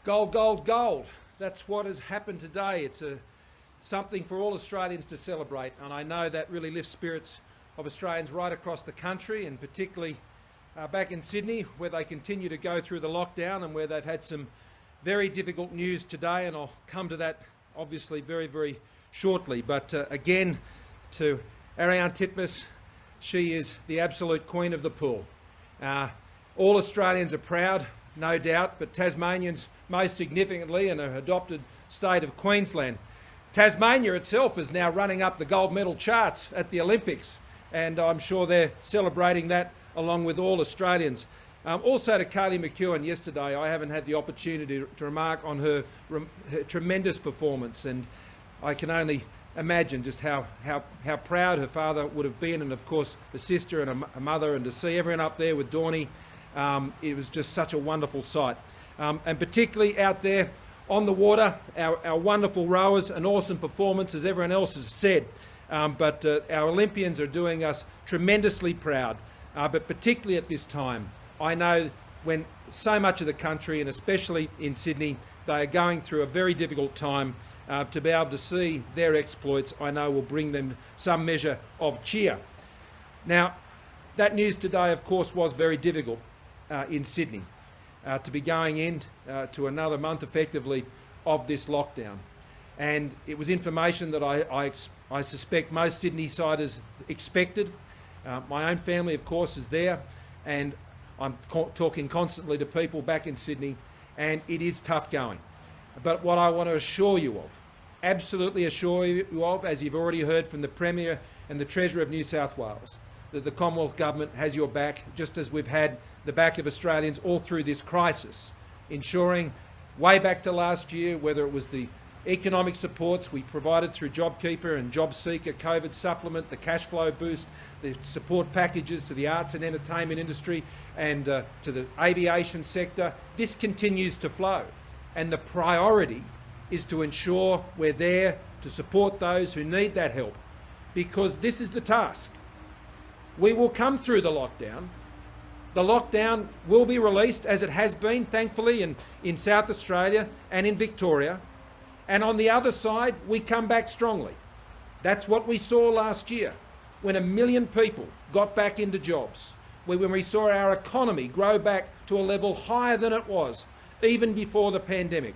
Gold, gold, gold. That's what has happened today. It's something for all Australians to celebrate, and I know that really lifts spirits of Australians right across the country, and particularly back in Sydney, where they continue to go through the lockdown and where they've had some very difficult news today, and I'll come to that obviously very, very shortly. But again, to Ariane Titmus, she is the absolute queen of the pool. All Australians are proud, no doubt, but Tasmanians most significantly, in her adopted state of Queensland. Tasmania itself is now running up the gold medal charts at the Olympics, and I'm sure they're celebrating that along with all Australians. Also to Kaylee McEwen yesterday, I haven't had the opportunity to remark on her tremendous performance, and I can only imagine just how proud her father would have been, and of course the sister and a mother, and to see everyone up there with Dawnie, it was just such a wonderful sight. And particularly out there on the water, our wonderful rowers, an awesome performance, as everyone else has said. But our Olympians are doing us tremendously proud. But particularly at this time, I know when so much of the country, and especially in Sydney, they are going through a very difficult time, to be able to see their exploits, I know will bring them some measure of cheer. Now, that news today, of course, was very difficult in Sydney, to be going in to another month, effectively, of this lockdown. And it was information that I suspect most Sydney-siders expected. My own family, of course, is there, and I'm talking constantly to people back in Sydney, and it is tough going. But what I want to assure you of, absolutely assure you of, as you've already heard from the Premier and the Treasurer of New South Wales, that the Commonwealth Government has your back, just as we've had the back of Australians all through this crisis, ensuring way back to last year, whether it was the economic supports we provided through JobKeeper and JobSeeker, COVID supplement, the cash flow boost, the support packages to the arts and entertainment industry and to the aviation sector, this continues to flow. And the priority is to ensure we're there to support those who need that help, because this is the task. We will come through the lockdown. The lockdown will be released, as it has been, thankfully, in South Australia and in Victoria. And on the other side, we come back strongly. That's what we saw last year, when 1 million people got back into jobs, when we saw our economy grow back to a level higher than it was, even before the pandemic.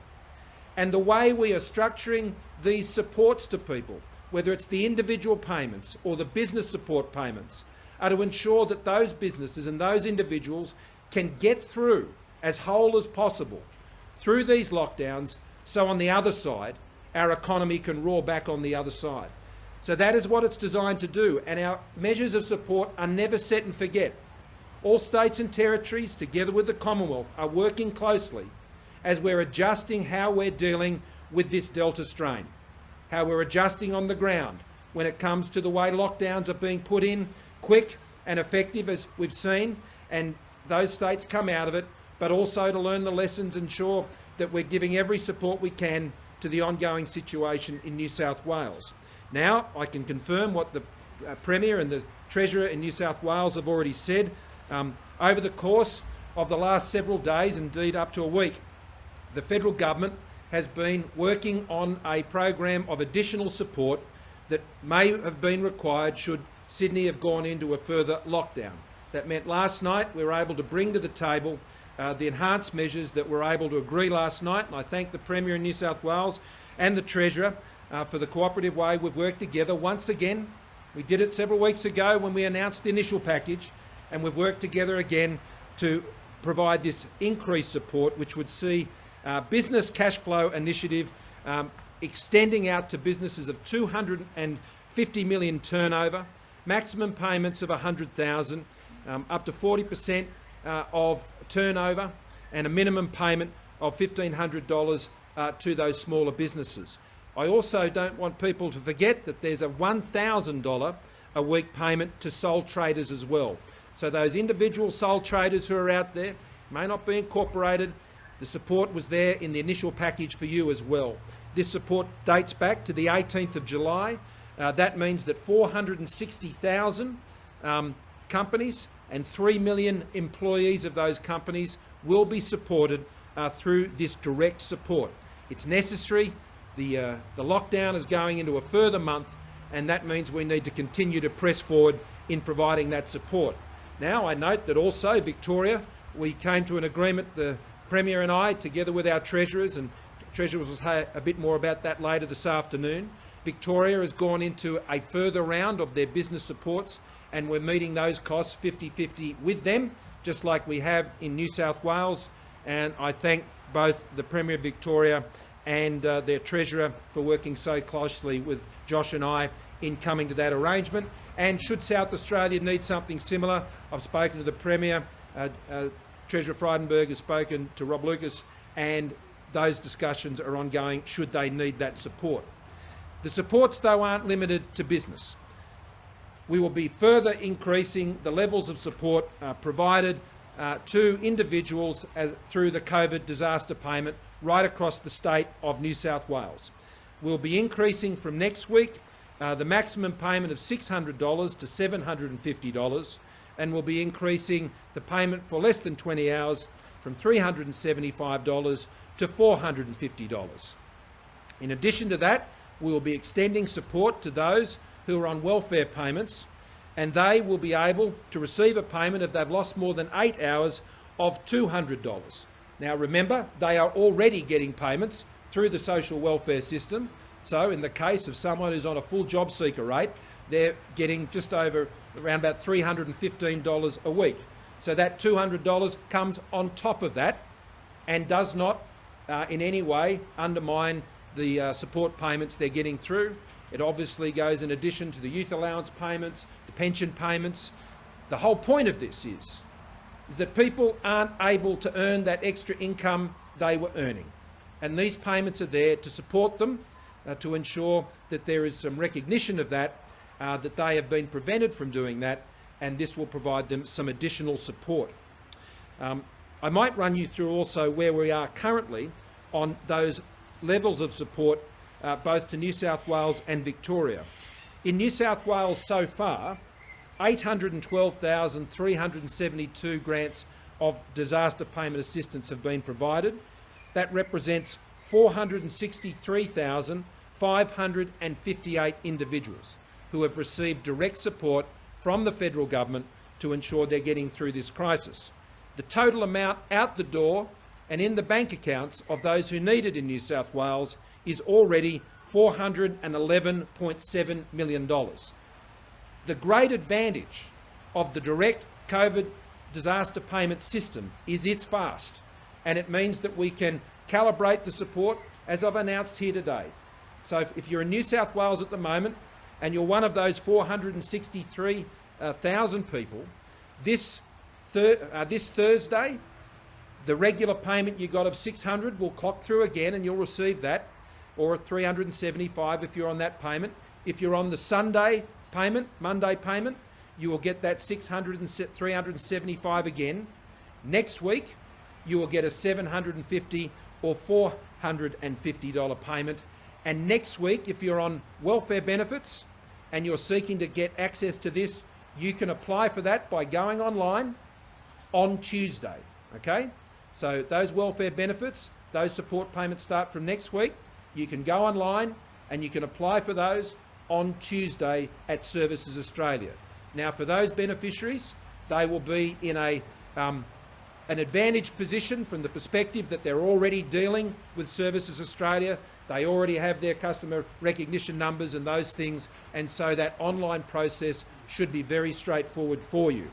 And the way we are structuring these supports to people, whether it's the individual payments or the business support payments, are to ensure that those businesses and those individuals can get through as whole as possible through these lockdowns, so on the other side, our economy can roar back on the other side. So that is what it's designed to do, and our measures of support are never set and forget. All states and territories, together with the Commonwealth, are working closely as we're adjusting how we're dealing with this Delta strain, how we're adjusting on the ground when it comes to the way lockdowns are being put in, quick and effective, as we've seen, and those states come out of it, but also to learn the lessons, ensure that we're giving every support we can to the ongoing situation in New South Wales. Now, I can confirm what the Premier and the Treasurer in New South Wales have already said. Over the course of the last several days, indeed up to a week, the federal government has been working on a program of additional support that may have been required should Sydney have gone into a further lockdown. That meant last night we were able to bring to the table the enhanced measures that we're able to agree last night, and I thank the Premier in New South Wales and the Treasurer for the cooperative way we've worked together. Once again, we did it several weeks ago when we announced the initial package, and we've worked together again to provide this increased support, which would see business cash flow initiative extending out to businesses of 250 million turnover, maximum payments of 100,000, up to 40% of turnover, and a minimum payment of $1,500 to those smaller businesses. I also don't want people to forget that there's a $1,000 a week payment to sole traders as well. So those individual sole traders who are out there, may not be incorporated, the support was there in the initial package for you as well. This support dates back to the 18th of July. That means that 460,000 companies and 3 million employees of those companies will be supported through this direct support. It's necessary. The lockdown is going into a further month, and that means we need to continue to press forward in providing that support. Now, I note that also Victoria, we came to an agreement, the Premier and I, together with our Treasurers, and Treasurers will say a bit more about that later this afternoon. Victoria has gone into a further round of their business supports, and we're meeting those costs 50-50 with them, just like we have in New South Wales. And I thank both the Premier of Victoria and their Treasurer for working so closely with Josh and I in coming to that arrangement. And should South Australia need something similar, I've spoken to the Premier, Treasurer Frydenberg has spoken to Rob Lucas, and those discussions are ongoing should they need that support. The supports, though, aren't limited to business. We will be further increasing the levels of support provided to individuals through the COVID disaster payment right across the state of New South Wales. We'll be increasing from next week the maximum payment of $600 to $750, and we'll be increasing the payment for less than 20 hours from $375 to $450. In addition to that, we will be extending support to those who are on welfare payments, and they will be able to receive a payment if they've lost more than 8 hours of $200. Now remember, they are already getting payments through the social welfare system. So in the case of someone who's on a full job seeker rate, they're getting just over around about $315 a week. So that $200 comes on top of that and does not in any way undermine the support payments they're getting through. It obviously goes in addition to the youth allowance payments, the pension payments. The whole point of this is that people aren't able to earn that extra income they were earning. And these payments are there to support them, to ensure that there is some recognition of that, that they have been prevented from doing that, and this will provide them some additional support. I might run you through also where we are currently on those levels of support, both to New South Wales and Victoria. In New South Wales so far, 812,372 grants of disaster payment assistance have been provided. That represents 463,558 individuals who have received direct support from the federal government to ensure they're getting through this crisis. The total amount out the door and in the bank accounts of those who need it in New South Wales is already $411.7 million. The great advantage of the direct COVID disaster payment system is it's fast, and it means that we can calibrate the support as I've announced here today. So if you're in New South Wales at the moment and you're one of those 463,000 people, this Thursday, the regular payment you got of $600 will clock through again and you'll receive that, or $375 if you're on that payment. If you're on the Sunday payment, Monday payment, you will get that $375 again. Next week, you will get a $750 or $450 payment. And next week, if you're on welfare benefits and you're seeking to get access to this, you can apply for that by going online on Tuesday, okay? So those welfare benefits, those support payments start from next week. You can go online and you can apply for those on Tuesday at Services Australia. Now, for those beneficiaries, they will be in an advantaged position from the perspective that they're already dealing with Services Australia. They already have their customer recognition numbers and those things, and so that online process should be very straightforward for you.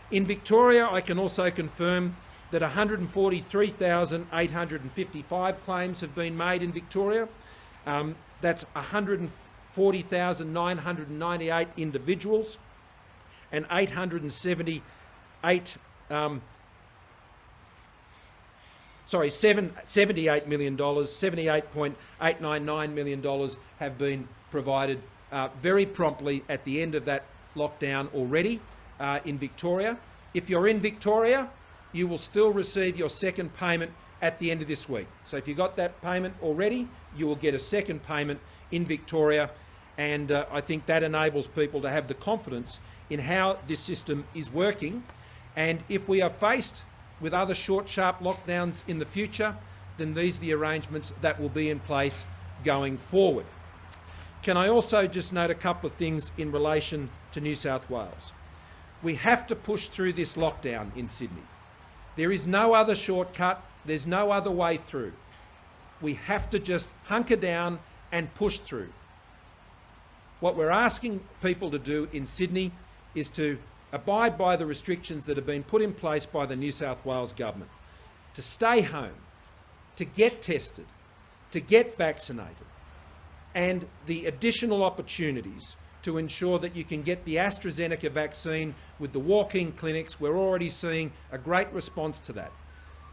In Victoria, I can also confirm that 143,855 claims have been made in Victoria. That's 140,998 individuals and $78 million, $78.899 million have been provided very promptly at the end of that lockdown already in Victoria. If you're in Victoria, you will still receive your second payment at the end of this week. So if you got that payment already, you will get a second payment in Victoria, and I think that enables people to have the confidence in how this system is working. And if we are faced with other short, sharp lockdowns in the future, then these are the arrangements that will be in place going forward. Can I also just note a couple of things in relation to New South Wales? We have to push through this lockdown in Sydney. There is no other shortcut, there's no other way through. We have to just hunker down and push through. What we're asking people to do in Sydney is to abide by the restrictions that have been put in place by the New South Wales government, to stay home, to get tested, to get vaccinated, and the additional opportunities to ensure that you can get the AstraZeneca vaccine with the walk-in clinics. We're already seeing a great response to that.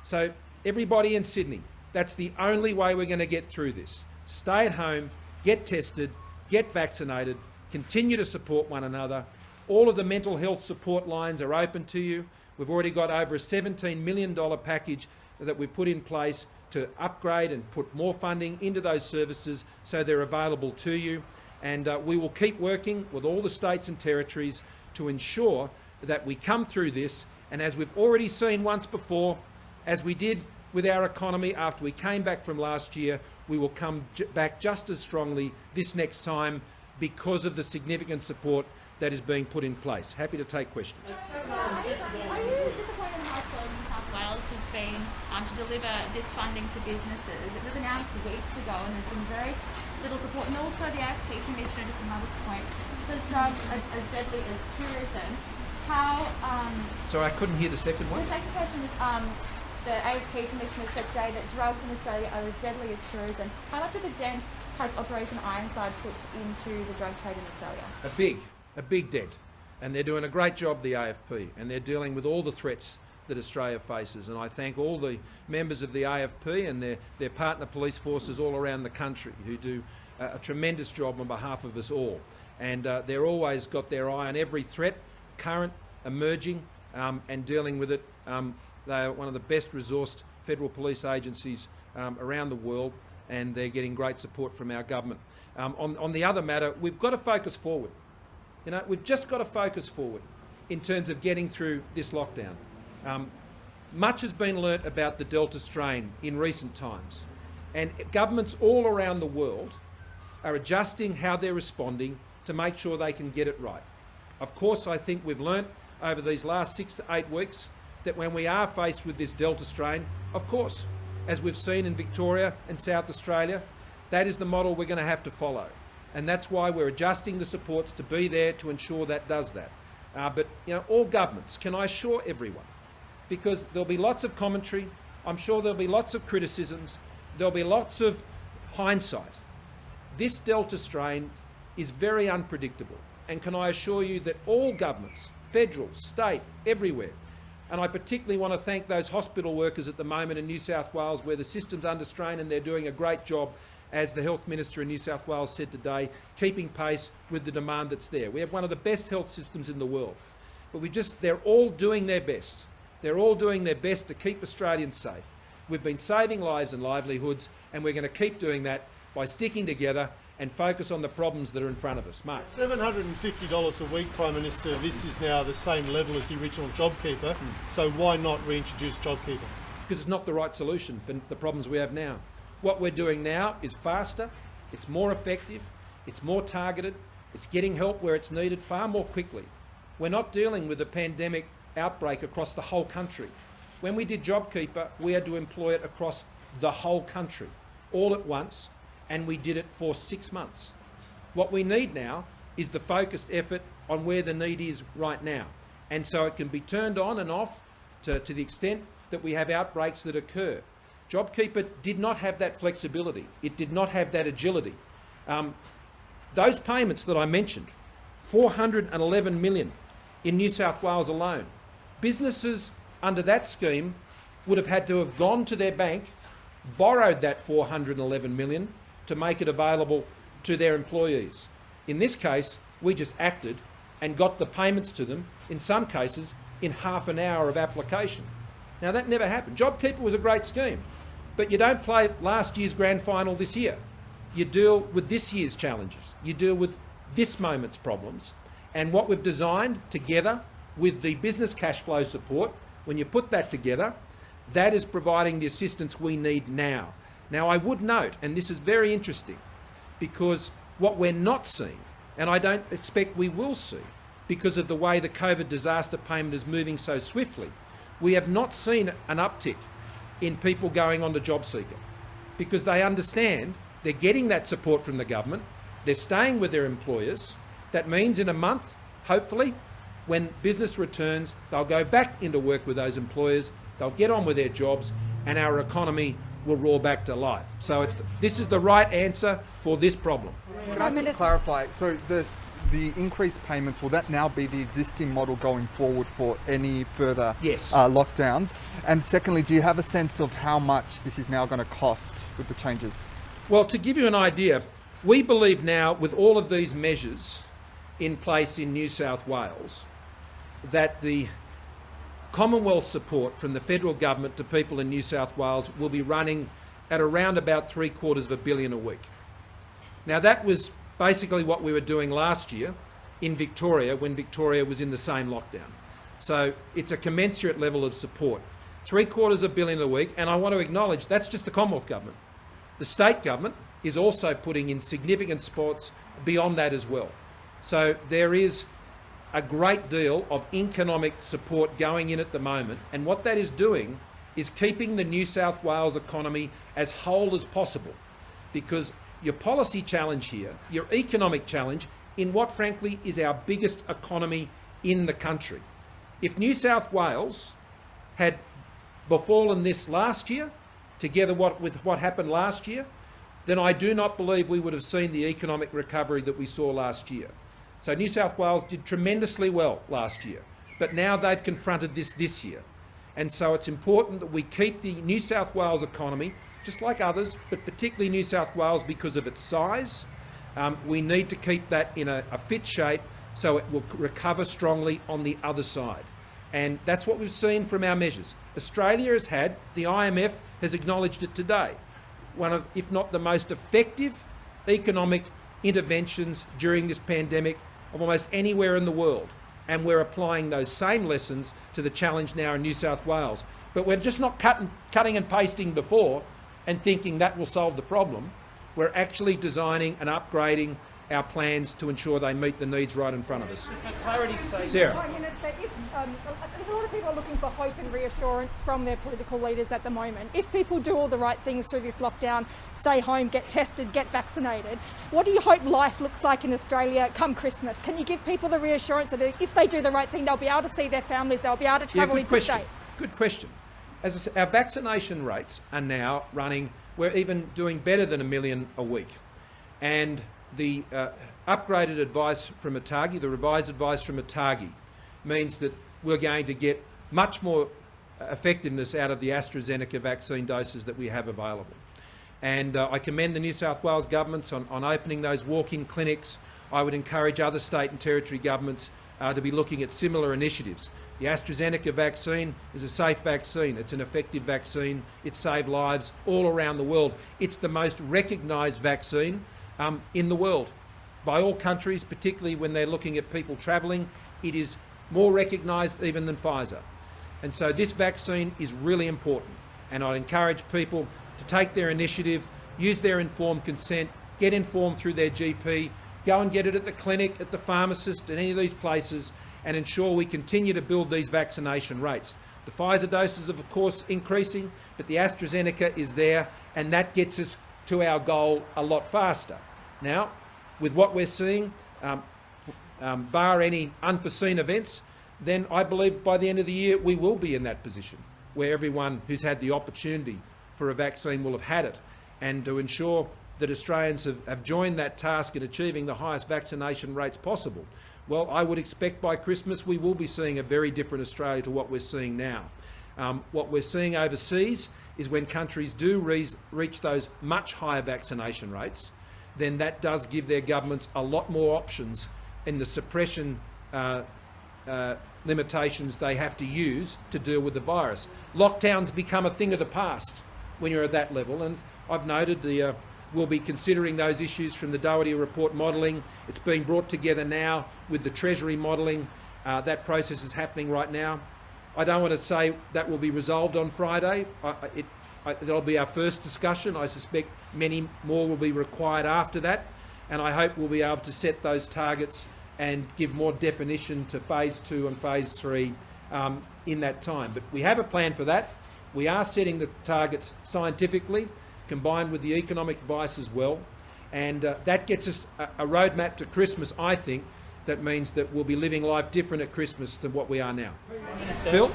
So everybody in Sydney, that's the only way we're going to get through this. Stay at home, get tested, get vaccinated, continue to support one another. All of the mental health support lines are open to you. We've already got over a $17 million package that we've put in place to upgrade and put more funding into those services so they're available to you. And we will keep working with all the states and territories to ensure that we come through this. And as we've already seen once before, as we did with our economy after we came back from last year, we will come back just as strongly this next time because of the significant support that is being put in place. Happy to take questions. Are you disappointed in how slow New South Wales has been to deliver this funding to businesses? It was announced weeks ago and there's been very little support. And also the AFP Commissioner, just another point, says drugs are as deadly as tourism. How... Sorry, I couldn't hear the second one. The second question is, the AFP Commissioner said today that drugs in Australia are as deadly as tourism. How much of a dent has Operation Ironside put into the drug trade in Australia? A big dent. And they're doing a great job, the AFP, and they're dealing with all the threats that Australia faces. And I thank all the members of the AFP and their partner police forces all around the country who do a tremendous job on behalf of us all. And they're always got their eye on every threat, current, emerging, and dealing with it. They are one of the best resourced federal police agencies around the world, and they're getting great support from our government. On the other matter, we've got to focus forward. You know, we've just got to focus forward in terms of getting through this lockdown. Much has been learnt about the Delta strain in recent times, and governments all around the world are adjusting how they're responding to make sure they can get it right. Of course, I think we've learnt over these last 6 to 8 weeks that when we are faced with this Delta strain, of course, as we've seen in Victoria and South Australia, that is the model we're going to have to follow. And that's why we're adjusting the supports to be there to ensure that does that. But you know, all governments, can I assure everyone, because there'll be lots of commentary, I'm sure there'll be lots of criticisms, there'll be lots of hindsight. This Delta strain is very unpredictable. And can I assure you that all governments, federal, state, everywhere, and I particularly want to thank those hospital workers at the moment in New South Wales where the system's under strain and they're doing a great job, as the Health Minister in New South Wales said today, keeping pace with the demand that's there. We have one of the best health systems in the world. But they're all doing their best. They're all doing their best to keep Australians safe. We've been saving lives and livelihoods, and we're going to keep doing that by sticking together and focus on the problems that are in front of us. Mark. $750 a week, Prime Minister. This is now the same level as the original JobKeeper. So why not reintroduce JobKeeper? Because it's not the right solution for the problems we have now. What we're doing now is faster, it's more effective, it's more targeted, it's getting help where it's needed far more quickly. We're not dealing with a pandemic outbreak across the whole country. When we did JobKeeper, we had to employ it across the whole country, all at once, and we did it for 6 months. What we need now is the focused effort on where the need is right now. And so it can be turned on and off to the extent that we have outbreaks that occur. JobKeeper did not have that flexibility. It did not have that agility. Those payments that I mentioned, $411 million in New South Wales alone, businesses under that scheme would have had to have gone to their bank, borrowed that $411 million to make it available to their employees. In this case, we just acted and got the payments to them, in some cases, in half an hour of application. Now, that never happened. JobKeeper was a great scheme, but you don't play last year's grand final this year. You deal with this year's challenges. You deal with this moment's problems. And what we've designed together with the business cash flow support, when you put that together, that is providing the assistance we need now. Now, I would note, and this is very interesting, because what we're not seeing, and I don't expect we will see, because of the way the COVID disaster payment is moving so swiftly, we have not seen an uptick in people going on to JobSeeker, because they understand they're getting that support from the government, they're staying with their employers. That means in a month, hopefully, when business returns, they'll go back into work with those employers, they'll get on with their jobs, and our economy will roar back to life. So this is the right answer for this problem. Can I just clarify? So the increased payments, will that now be the existing model going forward for any further Yes. Lockdowns? And secondly, do you have a sense of how much this is now going to cost with the changes? Well, to give you an idea, we believe now, with all of these measures in place in New South Wales, that the Commonwealth support from the federal government to people in New South Wales will be running at around about $750 million a week. Now, that was basically what we were doing last year in Victoria, when Victoria was in the same lockdown. So it's a commensurate level of support. $750 million a week, and I want to acknowledge that's just the Commonwealth government. The state government is also putting in significant supports beyond that as well. So there is a great deal of economic support going in at the moment, and what that is doing is keeping the New South Wales economy as whole as possible, because your policy challenge here, your economic challenge in what frankly is our biggest economy in the country. If New South Wales had befallen this last year, together with what happened last year, then I do not believe we would have seen the economic recovery that we saw last year. So New South Wales did tremendously well last year, but now they've confronted this year. And so it's important that we keep the New South Wales economy, just like others, but particularly New South Wales because of its size. We need to keep that in a fit shape so it will recover strongly on the other side. And that's what we've seen from our measures. Australia has had, the IMF has acknowledged it today, one of, if not the most effective economic interventions during this pandemic of almost anywhere in the world. And we're applying those same lessons to the challenge now in New South Wales. But we're just not cutting and pasting before and thinking that will solve the problem. We're actually designing and upgrading our plans to ensure they meet the needs right in front of us. For clarity's sake, Sarah. Prime Minister, a lot of people are looking for hope and reassurance from their political leaders at the moment. If people do all the right things through this lockdown, stay home, get tested, get vaccinated, what do you hope life looks like in Australia come Christmas? Can you give people the reassurance that if they do the right thing, they'll be able to see their families, they'll be able to travel interstate? Good question. As I said, our vaccination rates are now running, we're even doing better than 1 million a week. And the upgraded advice from ATAGI, the revised advice from ATAGI, means that we're going to get much more effectiveness out of the AstraZeneca vaccine doses that we have available. And I commend the New South Wales governments on opening those walk-in clinics. I would encourage other state and territory governments to be looking at similar initiatives. The AstraZeneca vaccine is a safe vaccine. It's an effective vaccine. It saved lives all around the world. It's the most recognised vaccine in the world by all countries, particularly when they're looking at people travelling. It is more recognised even than Pfizer. And so this vaccine is really important. And I encourage people to take their initiative, use their informed consent, get informed through their GP, go and get it at the clinic, at the pharmacist, at any of these places, and ensure we continue to build these vaccination rates. The Pfizer doses are, of course, increasing, but the AstraZeneca is there, and that gets us to our goal a lot faster. Now, with what we're seeing, bar any unforeseen events, then I believe by the end of the year we will be in that position where everyone who's had the opportunity for a vaccine will have had it, and to ensure that Australians have joined that task in achieving the highest vaccination rates possible. Well, I would expect by Christmas we will be seeing a very different Australia to what we're seeing now. What we're seeing overseas is when countries do reach those much higher vaccination rates, then that does give their governments a lot more options in the suppression limitations they have to use to deal with the virus. Lockdowns become a thing of the past when you're at that level, and I've noted we'll be considering those issues from the Doherty report modelling. It's being brought together now with the Treasury modelling. That process is happening right now. I don't want to say that will be resolved on Friday. That'll be our first discussion. I suspect many more will be required after that, and I hope we'll be able to set those targets and give more definition to phase 2 and phase 3 in that time. But we have a plan for that. We are setting the targets scientifically, combined with the economic advice as well, and that gets us a roadmap to Christmas, I think, that means that we'll be living life different at Christmas than what we are now. Phil?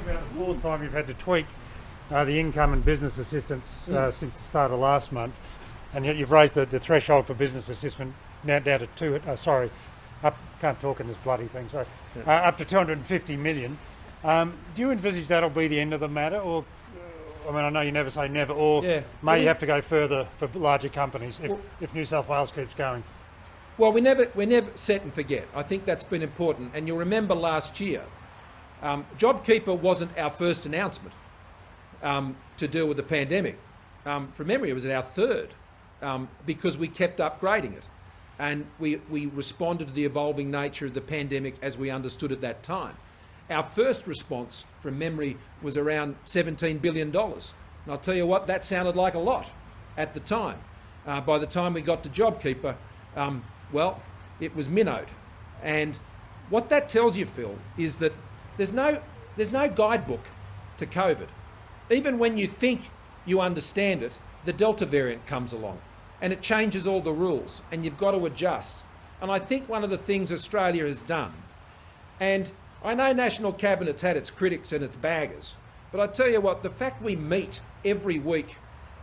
About the fourth time you've had to tweak the income and business assistance since the start of last month, and yet you've raised the threshold for business assistance now down to can't talk in this bloody thing, sorry, up to 250 million. Do you envisage that'll be the end of the matter, or I mean, I know you never say never, or may you have to go further for larger companies if New South Wales keeps going? Well, we never set and forget. I think that's been important. And you'll remember last year, JobKeeper wasn't our first announcement to deal with the pandemic. From memory, it was our third, because we kept upgrading it. And we responded to the evolving nature of the pandemic as we understood at that time. Our first response, from memory, was around $17 billion. And I'll tell you what, that sounded like a lot at the time. By the time we got to JobKeeper, well, it was minnowed. And what that tells you, Phil, is that there's no guidebook to COVID. Even when you think you understand it, the Delta variant comes along and it changes all the rules and you've got to adjust. And I think one of the things Australia has done, and I know National Cabinet's had its critics and its baggers, but I tell you what, the fact we meet every week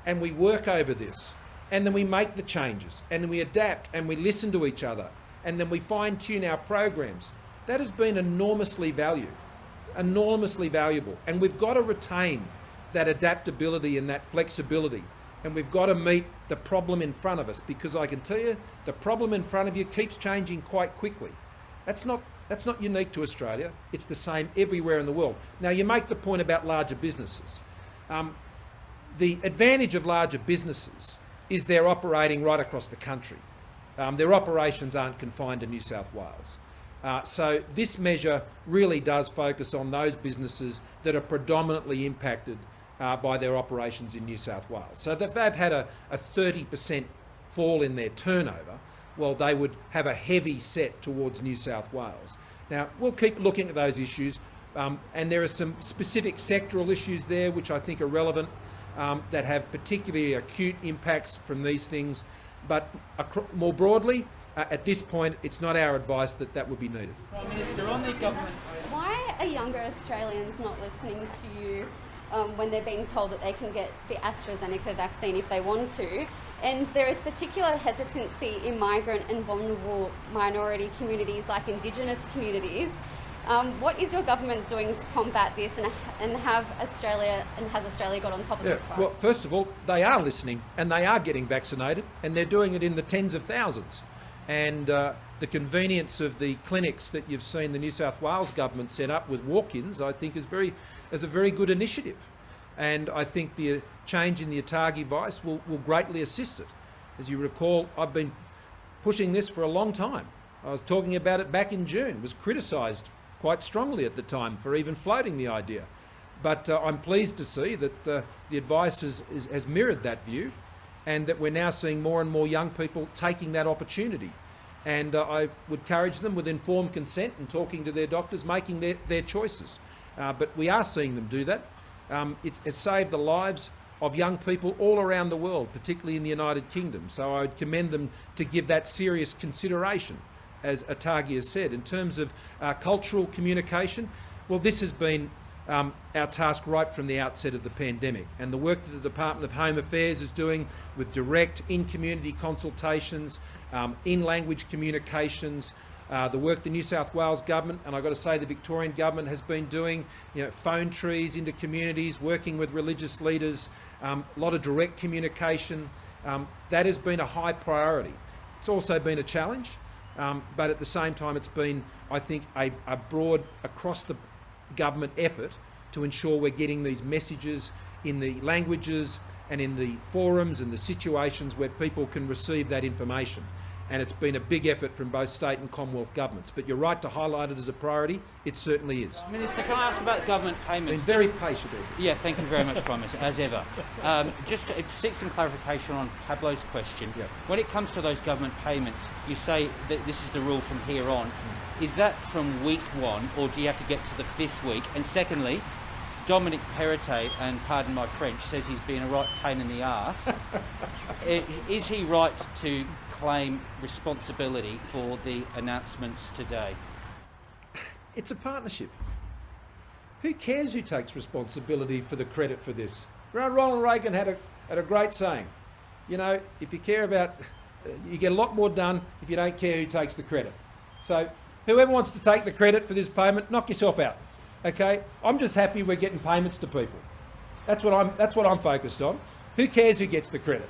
and we work over this, and then we make the changes, and then we adapt, and we listen to each other, and then we fine-tune our programs, that has been enormously valuable. And we've got to retain that adaptability and that flexibility, and we've got to meet the problem in front of us, because I can tell you, the problem in front of you keeps changing quite quickly. That's not unique to Australia. It's the same everywhere in the world. Now, you make the point about larger businesses. The advantage of larger businesses is they're operating right across the country. Their operations aren't confined to New South Wales. So this measure really does focus on those businesses that are predominantly impacted by their operations in New South Wales. So if they've had a 30% fall in their turnover, well, they would have a heavy set towards New South Wales. Now, we'll keep looking at those issues, and there are some specific sectoral issues there which I think are relevant, that have particularly acute impacts from these things. But more broadly, at this point, it's not our advice that would be needed. Prime Minister, on the government... Why are younger Australians not listening to you when they're being told that they can get the AstraZeneca vaccine if they want to? And there is particular hesitancy in migrant and vulnerable minority communities like Indigenous communities. What is your government doing to combat this, and has Australia got on top of this front? Well, first of all, they are listening and they are getting vaccinated, and they're doing it in the tens of thousands. And the convenience of the clinics that you've seen the New South Wales government set up with walk-ins, I think is a very good initiative. And I think the change in the ATAGI advice will greatly assist it. As you recall, I've been pushing this for a long time. I was talking about it back in June, was criticised quite strongly at the time for even floating the idea. But I'm pleased to see that the advice has mirrored that view, and that we're now seeing more and more young people taking that opportunity. And I would encourage them with informed consent and talking to their doctors, making their choices. But we are seeing them do that. It has saved the lives of young people all around the world, particularly in the United Kingdom. So I would commend them to give that serious consideration, as ATAGI has said. In terms of cultural communication, well, this has been our task right from the outset of the pandemic, and the work that the Department of Home Affairs is doing with direct in-community consultations, in-language communications, the work the New South Wales government, and I've got to say the Victorian government, has been doing, phone trees into communities, working with religious leaders, a lot of direct communication. That has been a high priority. It's also been a challenge, but at the same time it's been, I think, a broad, across the government effort to ensure we're getting these messages in the languages and in the forums and the situations where people can receive that information. and it's been a big effort from both state and Commonwealth governments. But you're right to highlight it as a priority. It certainly is. Minister, can I ask about government payments? Been very patient. Yeah, thank you very much, Prime Minister, as ever. Just to seek some clarification on Pablo's question. Yep. When it comes to those government payments, you say that this is the rule from here on. Is that from week 1, or do you have to get to the 5th week? And secondly, Dominic Perrottet, and pardon my French, says he's been a right pain in the arse. Is he right to claim responsibility for the announcements today? It's a partnership. Who cares who takes responsibility for the credit for this? Ronald Reagan had a great saying. You know, if you care about, you get a lot more done if you don't care who takes the credit. So whoever wants to take the credit for this payment, knock yourself out. Okay, I'm just happy we're getting payments to people. That's what I'm focused on. Who cares who gets the credit?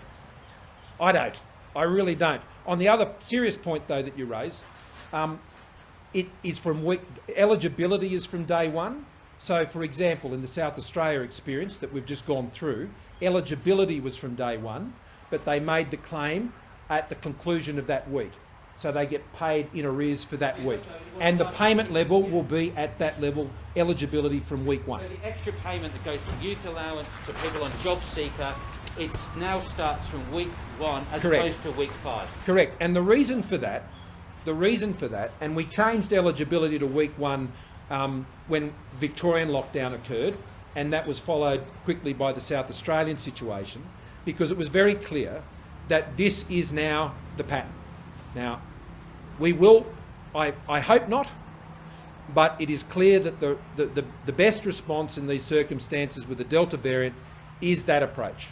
I don't. I really don't. On the other serious point, though, that you raise, it is eligibility is from day one. So, for example, in the South Australia experience that we've just gone through, eligibility was from day one, but they made the claim at the conclusion of that week. So they get paid in arrears for that week. And the payment level will be at that level, eligibility from week 1. So the extra payment that goes to youth allowance, to people on job seeker, it now starts from week 1 as Correct. opposed to week 5. Correct. And the reason for that, and we changed eligibility to week 1 when Victorian lockdown occurred, and that was followed quickly by the South Australian situation, because it was very clear that this is now the pattern. Now, we will, I hope not, but it is clear that the best response in these circumstances with the Delta variant is that approach.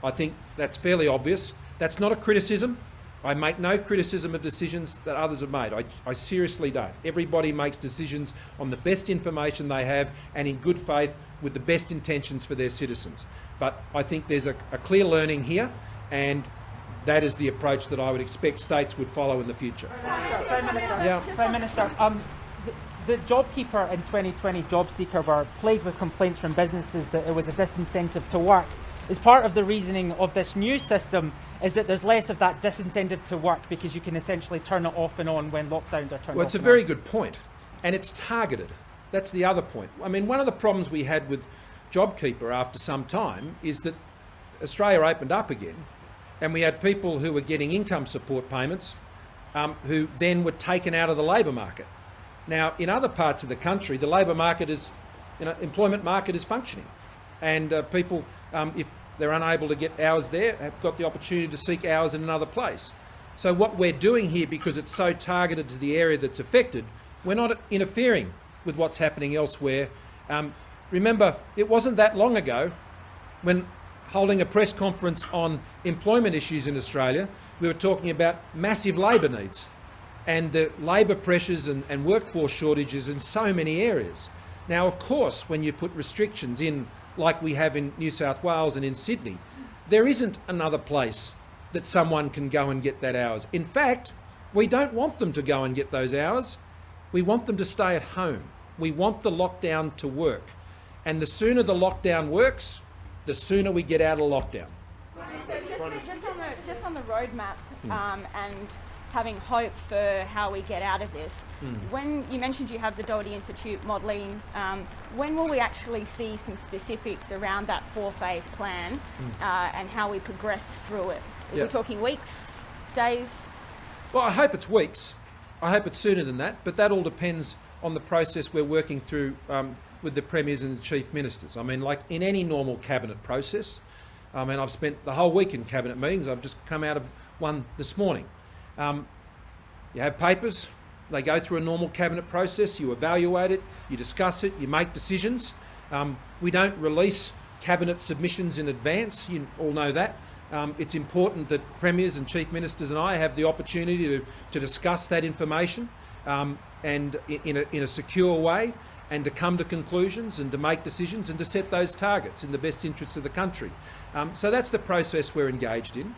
I think that's fairly obvious. That's not a criticism. I make no criticism of decisions that others have made. I seriously don't. Everybody makes decisions on the best information they have and in good faith with the best intentions for their citizens. But I think there's a clear learning here, and that is the approach that I would expect states would follow in the future. Prime Minister, Yeah. Prime Minister, the JobKeeper and 2020 JobSeeker were plagued with complaints from businesses that it was a disincentive to work. Is part of the reasoning of this new system is that there's less of that disincentive to work because you can essentially turn it off and on when lockdowns are turned off? Well, it's a very good point, and it's targeted. That's the other point. I mean, one of the problems we had with JobKeeper after some time is that Australia opened up again, and we had people who were getting income support payments who then were taken out of the labour market. Now, in other parts of the country, the labour market employment market is functioning. And people, if they're unable to get hours there, have got the opportunity to seek hours in another place. So what we're doing here, because it's so targeted to the area that's affected, we're not interfering with what's happening elsewhere. Remember, it wasn't that long ago when holding a press conference on employment issues in Australia, we were talking about massive labour needs and the labour pressures and workforce shortages in so many areas. Now, of course, when you put restrictions in, like we have in New South Wales and in Sydney, there isn't another place that someone can go and get that hours. In fact, we don't want them to go and get those hours. We want them to stay at home. We want the lockdown to work. And the sooner the lockdown works, the sooner we get out of lockdown. Just on the roadmap and having hope for how we get out of this, when you mentioned you have the Doherty Institute modelling, when will we actually see some specifics around that 4-phase plan and how we progress through it? Are we talking weeks, days? Well, I hope it's weeks. I hope it's sooner than that, but that all depends on the process we're working through with the premiers and the chief ministers. I mean, like in any normal cabinet process, I mean, I've spent the whole week in cabinet meetings. I've just come out of one this morning. You have papers, they go through a normal cabinet process, you evaluate it, you discuss it, you make decisions. We don't release cabinet submissions in advance, you all know that. It's important that premiers and chief ministers and I have the opportunity to discuss that information and in a secure way, and to come to conclusions and to make decisions and to set those targets in the best interests of the country. So that's the process we're engaged in.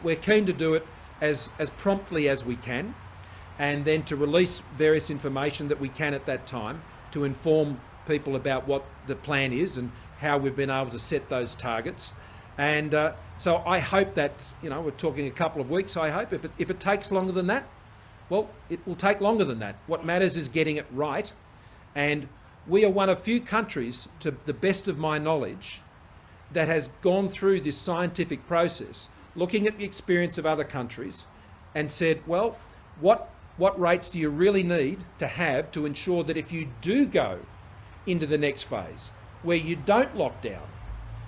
We're keen to do it as promptly as we can, and then to release various information that we can at that time to inform people about what the plan is and how we've been able to set those targets. And so I hope that, we're talking a couple of weeks, I hope. If it takes longer than that, well, it will take longer than that. What matters is getting it right. And we are one of few countries, to the best of my knowledge, that has gone through this scientific process, looking at the experience of other countries, and said, well, what rates do you really need to have to ensure that if you do go into the next phase, where you don't lock down,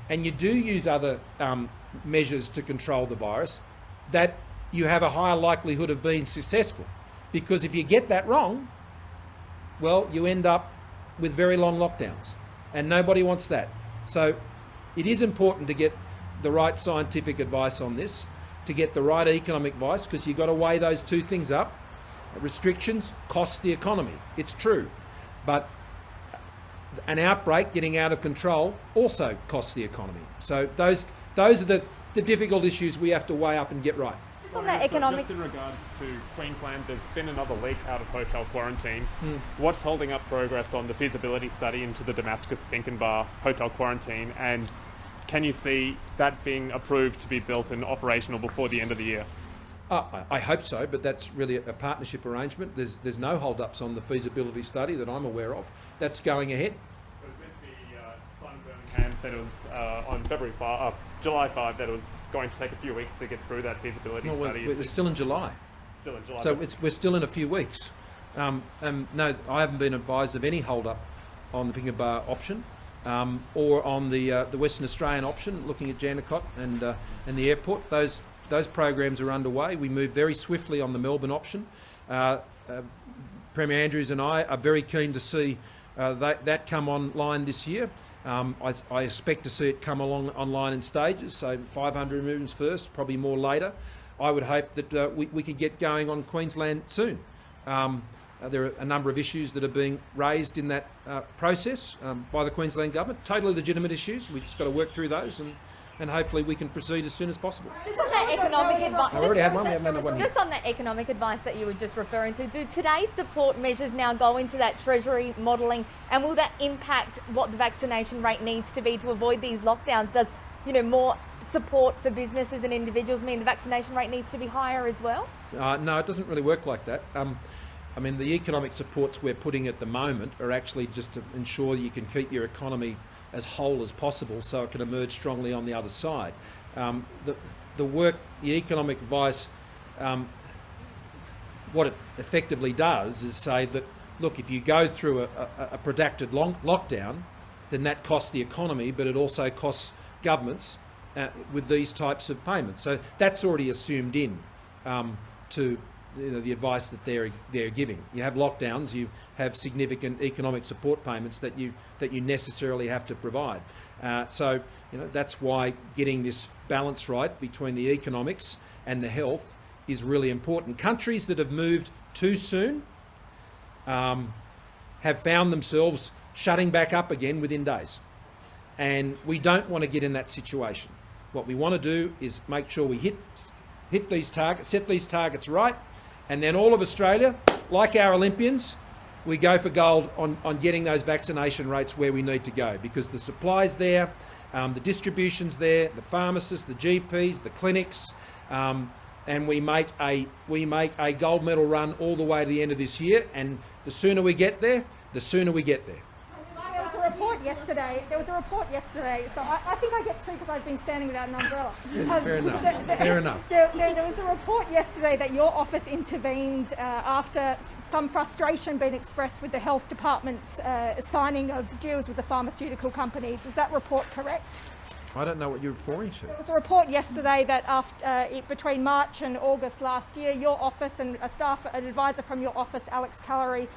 and you do use other measures to control the virus, that you have a higher likelihood of being successful. Because if you get that wrong, well, you end up with very long lockdowns, and nobody wants that. So it is important to get the right scientific advice on this, to get the right economic advice, because you've got to weigh those two things up. Restrictions cost the economy, it's true, but an outbreak getting out of control also costs the economy. So those are the difficult issues we have to weigh up and get right. Just on that economic... Just in regards to Queensland, there's been another leak out of hotel quarantine. What's holding up progress on the feasibility study into the Damascus-Binkenbar hotel quarantine, and can you see that being approved to be built and operational before the end of the year? I hope so, but that's really a partnership arrangement. There's no hold-ups on the feasibility study that I'm aware of. That's going ahead. Birmingham said it was on July 5 that it was going to take a few weeks to get through that feasibility study. We're still in July. Still in July. So we're still in a few weeks. No, I haven't been advised of any hold-up on the Pinkenbar option, or on the Western Australian option, looking at Jandakot and the airport. Those programs are underway. We moved very swiftly on the Melbourne option. Premier Andrews and I are very keen to see that come online this year. I expect to see it come online in stages, so 500 rooms first, probably more later. I would hope that we could get going on Queensland soon. There are a number of issues that are being raised in that process by the Queensland government, totally legitimate issues. We've just got to work through those, and hopefully we can proceed as soon as possible. Just on that economic advice, I already had one, we haven't had one yet. just on that economic advice that you were just referring to, do today's support measures now go into that Treasury modelling, and will that impact what the vaccination rate needs to be to avoid these lockdowns? Does more support for businesses and individuals mean the vaccination rate needs to be higher as well? No, it doesn't really work like that. The economic supports we're putting at the moment are actually just to ensure you can keep your economy as whole as possible so it can emerge strongly on the other side. The economic advice, what it effectively does is say that, look, if you go through a protracted lockdown, then that costs the economy, but it also costs governments with these types of payments. So that's already assumed in to the advice that they're giving. You have lockdowns, you have significant economic support payments that you necessarily have to provide. So that's why getting this balance right between the economics and the health is really important. Countries that have moved too soon have found themselves shutting back up again within days, and we don't want to get in that situation. What we want to do is make sure we hit these targets, set these targets right. And then all of Australia, like our Olympians, we go for gold on getting those vaccination rates where we need to go, because the supply's there, the distribution's there, the pharmacists, the GPs, the clinics, and we make a gold medal run all the way to the end of this year. And the sooner we get there, the sooner we get there. There was a report yesterday, so I think I get two because I've been standing without an umbrella. Fair enough. Fair enough. There was a report yesterday that your office intervened after some frustration being expressed with the health department's signing of deals with the pharmaceutical companies. Is that report correct? I don't know what you're referring to. There was a report yesterday that between March and August last year, your office and an advisor from your office, Alex Callery,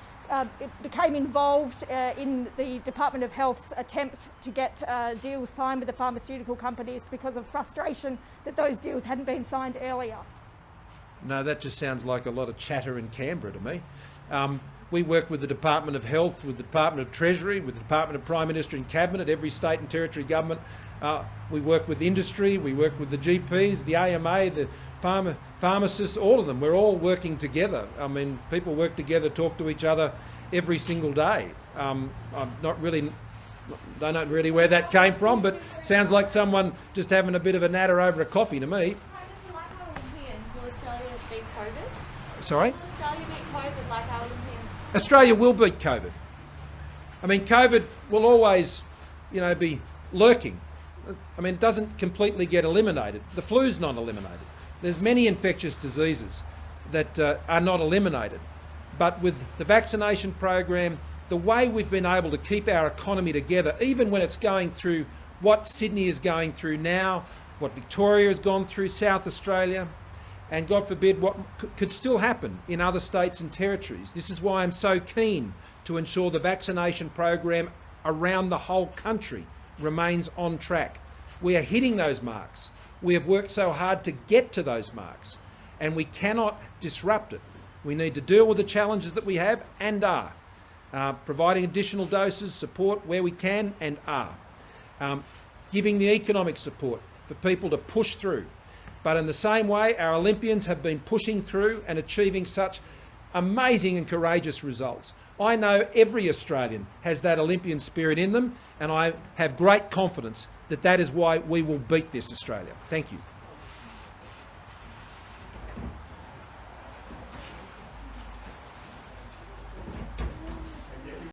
became involved in the Department of Health's attempts to get deals signed with the pharmaceutical companies because of frustration that those deals hadn't been signed earlier. No, that just sounds like a lot of chatter in Canberra to me. We work with the Department of Health, with the Department of Treasury, with the Department of Prime Minister and Cabinet, every state and territory government. We work with industry, we work with the GPs, the AMA, the pharmacists, all of them. We're all working together. People work together, talk to each other every single day. I'm not really Don't know really where that came from, but sounds like someone just having a bit of a natter over a coffee to me. Prime Minister, like our Olympians, will Australia beat COVID? Sorry? Will Australia beat COVID like our Olympians? Australia will beat COVID. I mean, COVID will always, be lurking. I mean, it doesn't completely get eliminated. The flu's not eliminated. There's many infectious diseases that are not eliminated. But with the vaccination program, the way we've been able to keep our economy together, even when it's going through what Sydney is going through now, what Victoria has gone through, South Australia, and God forbid what could still happen in other states and territories. This is why I'm so keen to ensure the vaccination program around the whole country remains on track. We are hitting those marks. We have worked so hard to get to those marks, and we cannot disrupt it. We need to deal with the challenges that we have and are. Providing additional doses, support where we can and are. Giving the economic support for people to push through. But in the same way, our Olympians have been pushing through and achieving such amazing and courageous results. I know every Australian has that Olympian spirit in them, and I have great confidence that that is why we will beat this Australia. Thank you.